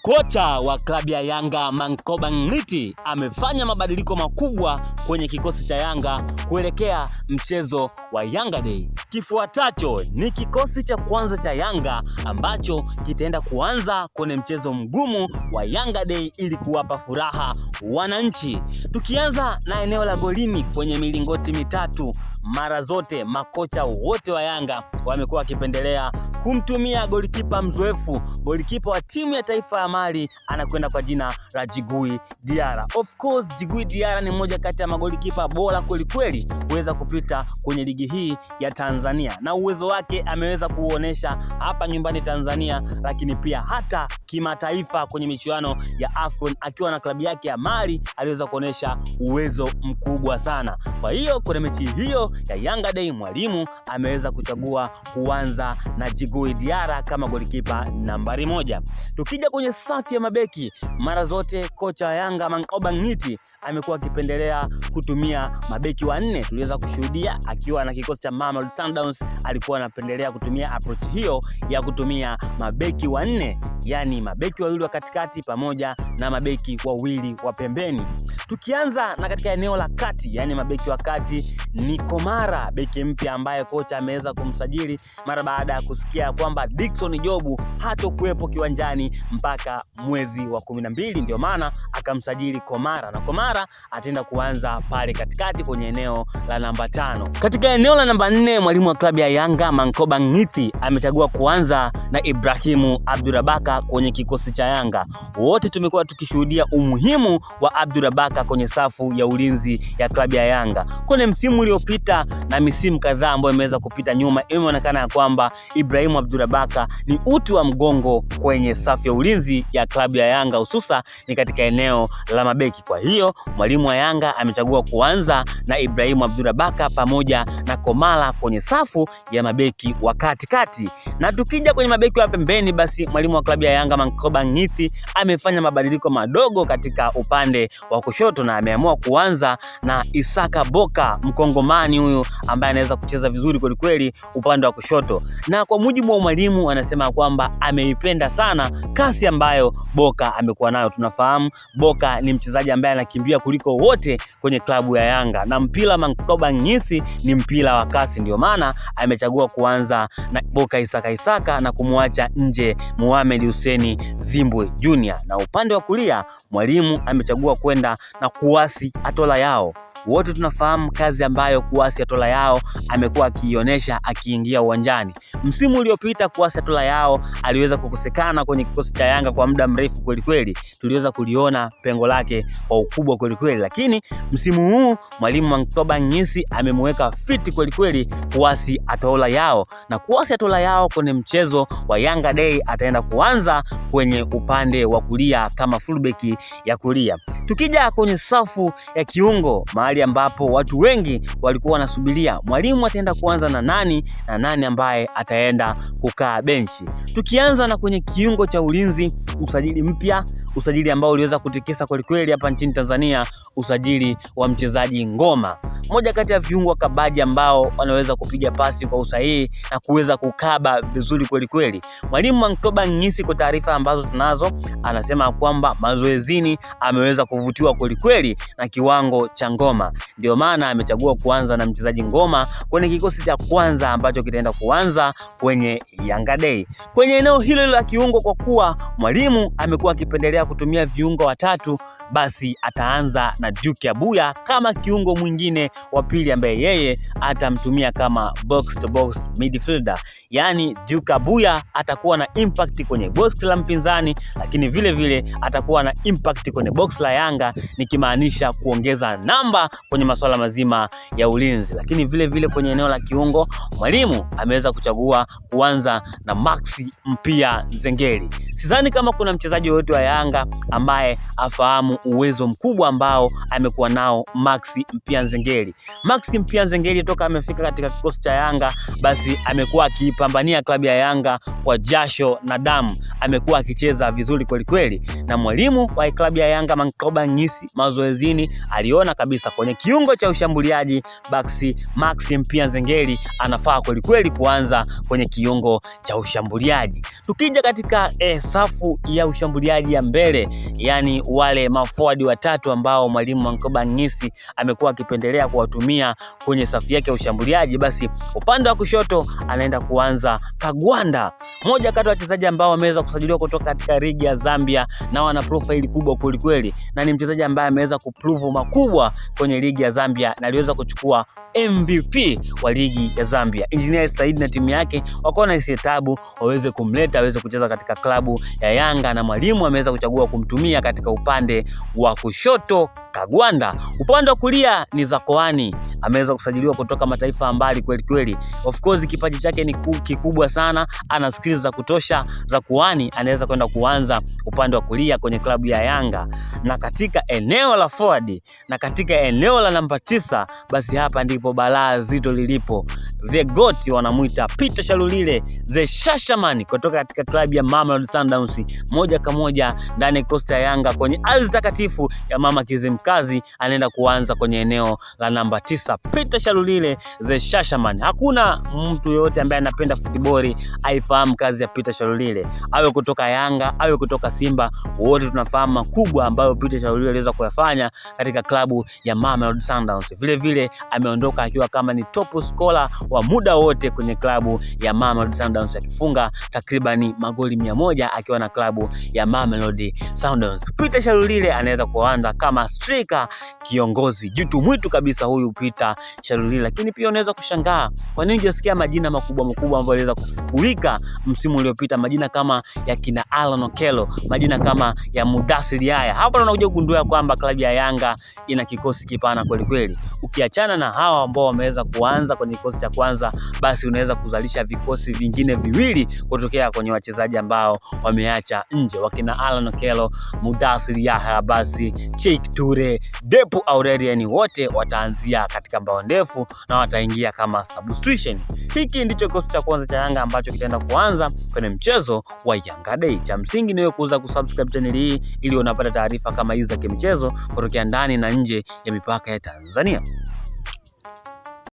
Kocha wa klabu ya Yanga Mankoba Ngiti amefanya mabadiliko makubwa kwenye kikosi cha Yanga kuelekea mchezo wa Yanga Day. Kifuatacho ni kikosi cha kwanza cha Yanga ambacho kitaenda kuanza kwenye mchezo mgumu wa Yanga Day ili kuwapa furaha wananchi. Tukianza na eneo la golini kwenye milingoti mitatu, mara zote makocha wote wa Yanga wamekuwa wakipendelea kumtumia golikipa mzoefu, golikipa wa timu ya taifa ya Mali, anakwenda kwa jina la Djigui Diarra. Of course, Djigui Diarra ni mmoja kati ya magolikipa bora kweli kuweza kupita kwenye ligi hii ya Tanzania, na uwezo wake ameweza kuonesha hapa nyumbani Tanzania, lakini pia hata kimataifa kwenye michuano ya AFCON akiwa na klabu yake ya Mali aliweza kuonesha uwezo mkubwa sana. Kwa hiyo kwenye mechi hiyo ya Yanga Day mwalimu ameweza kuchagua kuanza na Djigui Diarra kama golikipa nambari 1. Tukija kwenye safu ya mabeki, mara zote kocha wa Yanga Mankoba Ngiti amekuwa akipendelea kutumia mabeki wanne. Tuliweza kushuhudia akiwa na kikosi cha Mamelodi Sundowns alikuwa anapendelea kutumia approach hiyo ya kutumia mabeki wanne, yani mabeki wawili wa katikati pamoja na mabeki wawili wa pembeni. Tukianza na katika eneo la kati, yani mabeki wa kati, ni Komara, beki mpya ambaye kocha ameweza kumsajili mara baada ya kusikia kwamba Dickson Jobu hatokuwepo kiwanjani mpaka mwezi wa 12, ndio maana akamsajili Komara, na Komara ataenda kuanza pale katikati kwenye eneo la namba 5. Katika eneo la namba 4, mwalimu wa klabu ya Yanga Mankoba Ngiti amechagua kuanza na Ibrahimu Abdurabaka kwenye kikosi cha Yanga. Wote tumekuwa tukishuhudia umuhimu wa Abdurabaka kwenye safu ya ulinzi ya klabu ya Yanga. Kwenye msimu uliopita na misimu kadhaa ambayo imeweza kupita nyuma, imeonekana ya kwamba Ibrahimu Abdurabaka ni uti wa mgongo kwenye safu ya ulinzi ya klabu ya Yanga, hususa ni katika eneo la mabeki. Kwa hiyo mwalimu wa Yanga amechagua kuanza na Ibrahimu Abdurabaka pamoja na Komara kwenye safu ya mabeki wa katikati. Na tukija kwenye mabeki wa pembeni, basi mwalimu wa klabu ya Yanga Mankoba Ngiti amefanya mabadiliko madogo katika upande wa kushoto na ameamua kuanza na Isaka Boka, mkongomani huyu ambaye anaweza kucheza vizuri kweli upande wa kushoto. Na kwa mujibu wa mwalimu anasema kwamba ameipenda sana kasi ambayo Boka amekuwa nayo. Tunafahamu Boka ni mchezaji ambaye anakimbia kuliko wote kwenye klabu ya Yanga, na mpira Mankoba Ngiti ni mpira wa kasi, ndio maana amechagua kuanza na Boka Isaka na kumwacha nje Mohamed Hussein Zimbwe Junior. Na upande wa kulia mwalimu amechagua kwenda na Kouassi Atola Yao. Wote tunafahamu kazi ambayo Kouassi Atola Yao amekuwa akionyesha akiingia uwanjani. Msimu uliopita Kouassi Atola Yao aliweza kukosekana kwenye kikosi cha Yanga kwa muda mrefu kweli. Tuliweza kuliona pengo lake kwa ukubwa kweli, lakini msimu huu mwalimu Mankoba Ngiti amemweka fiti kweli Kouassi Atola Yao, na Kouassi Atola Yao kwenye mchezo wa Yanga Day ataenda kuanza kwenye upande wa kulia kama fullback ya kulia. Tukija kwenye safu ya kiungo, mahali ambapo watu wengi walikuwa wanasubiria mwalimu ataenda kuanza na nani ambaye ataenda kukaa benchi. Tukianza na kwenye kiungo cha ulinzi, usajili mpya, usajili ambao uliweza kutikisa kweli hapa nchini Tanzania, usajili wa mchezaji Ngoma, moja kati ya viungo kabaji ambao wanaweza kupiga pasi kwa usahihi na kuweza kukaba vizuri kweli. Mwalimu Mankoba Ngiti, kwa taarifa ambazo tunazo, anasema kwamba mazoezini ameweza kuvutiwa kweli na kiwango cha Ngoma, ndio maana amechagua kuanza na mchezaji Ngoma kwenye kikosi cha kwanza ambacho kitaenda kuanza kwenye Yanga Day. Kwenye eneo hilo la kiungo, kwa kuwa mwalimu amekuwa akipendelea kutumia viungo watatu, basi ataanza na Duke Abuya kama kiungo mwingine wa pili ambaye yeye atamtumia kama box to box midfielder. Yani Duke Abuya atakuwa na impact kwenye box la mpinzani, lakini vile atakuwa na impact kwenye box la Yanga, nikimaanisha kuongeza namba kwenye masuala mazima ya ulinzi. Lakini vile kwenye eneo la kiungo mwalimu ameweza kuchagua kuanza na Maxi Mpia Nzengeli. Sidhani kama kuna mchezaji wote wa Yanga ambaye afahamu uwezo mkubwa ambao amekuwa nao Maxi Mpia Nzengeli. Nzengeli. Maxim pia Nzengeli toka amefika katika kikosi cha Yanga basi amekuwa akipambania klabu ya Yanga kwa jasho na damu. Amekuwa akicheza vizuri kweli kweli, na mwalimu wa klabu ya Yanga Mankoba Ngisi mazoezini aliona kabisa kwenye kiungo cha ushambuliaji basi Maxim pia Nzengeli anafaa kweli kweli kuanza kwenye kiungo cha ushambuliaji. Tukija katika safu ya ushambuliaji ya mbele, yani wale maforward watatu ambao mwalimu Mankoba Ngisi amekuwa akipendelea kuwatumia kwenye safu yake ya ushambuliaji, basi upande wa kushoto anaenda kuanza Kagwanda, moja kati ya wachezaji ambao wameweza kusajiliwa kutoka katika ligi ya Zambia na wana profile kubwa kweli kweli, na ni mchezaji ambaye ameweza kuprove makubwa kwenye ligi ya Zambia na aliweza kuchukua MVP wa ligi ya Zambia. Engineer Said na timu yake wakaona isitabu waweze kumleta aweze kucheza katika klabu ya Yanga, na mwalimu ameweza kuchagua kumtumia katika upande wa kushoto Kagwanda. Upande wa kulia ni Zakoani, ameweza kusajiliwa kutoka mataifa mbali kweli kweli. Of course kipaji chake ni kikubwa sana, ana skills za kutosha. Zakoani anaweza kwenda kuanza upande wa kulia kwenye klabu ya Yanga, na katika eneo la forward na katika eneo la namba 9 basi hapa ndipo balaa zito lilipo. The GOAT wanamuita Peter Shalulile the Shashaman kutoka katika klabu ya Mamelodi Sundowns, moja kwa moja ndani Costa ya Yanga kwenye ardhi takatifu ya Mama Kizimkazi. Anaenda kuanza kwenye eneo la namba 9 Peter Shalulile the Shashaman. Hakuna mtu yote ambaye anapenda football aifahamu kazi ya Peter Shalulile, awe kutoka Yanga awe kutoka Simba, wote tunafahamu makubwa ambayo Peter Shalulile aliweza kuyafanya katika klabu ya Mamelodi Sundowns. Vile vile ameondoka akiwa kama ni top scorer wa muda wote kwenye klabu ya Mamelodi Sundowns, akifunga takribani magoli 100 akiwa na klabu ya Mamelodi Sundowns. Peter Shalulile anaweza kuanza kama striker kiongozi, jitu mwitu kabisa huyu Peter Shalulile. Lakini pia unaweza kushangaa kwa nini hujasikia majina makubwa makubwa ambayo aliweza kufukulika msimu uliopita, majina kama ya kina Alan Okello, majina kama ya Mudathir Yahya. Hapa unakuja kugundua kwamba klabu ya Yanga ina kikosi kipana kweli kweli. Ukiachana na hawa ambao wameweza kuanza kwenye kikosi cha kwanza, basi unaweza kuzalisha vikosi vingine viwili kutokea kwenye wachezaji ambao wameacha nje, wakina Alan Okello, Mudathir Yahya, basi Cheikh Toure, Depu Aurelian, wote wataanzia katika mbao ndefu na wataingia kama substitution. Hiki ndicho kikosi cha kwanza cha Yanga ambacho kitaenda kuanza kwenye mchezo wa Yanga Day. Cha msingi ni wewe kuweza kusubscribe channel hii ili unapata taarifa kama hizi za kimichezo kutokea ndani na nje ya mipaka ya Tanzania.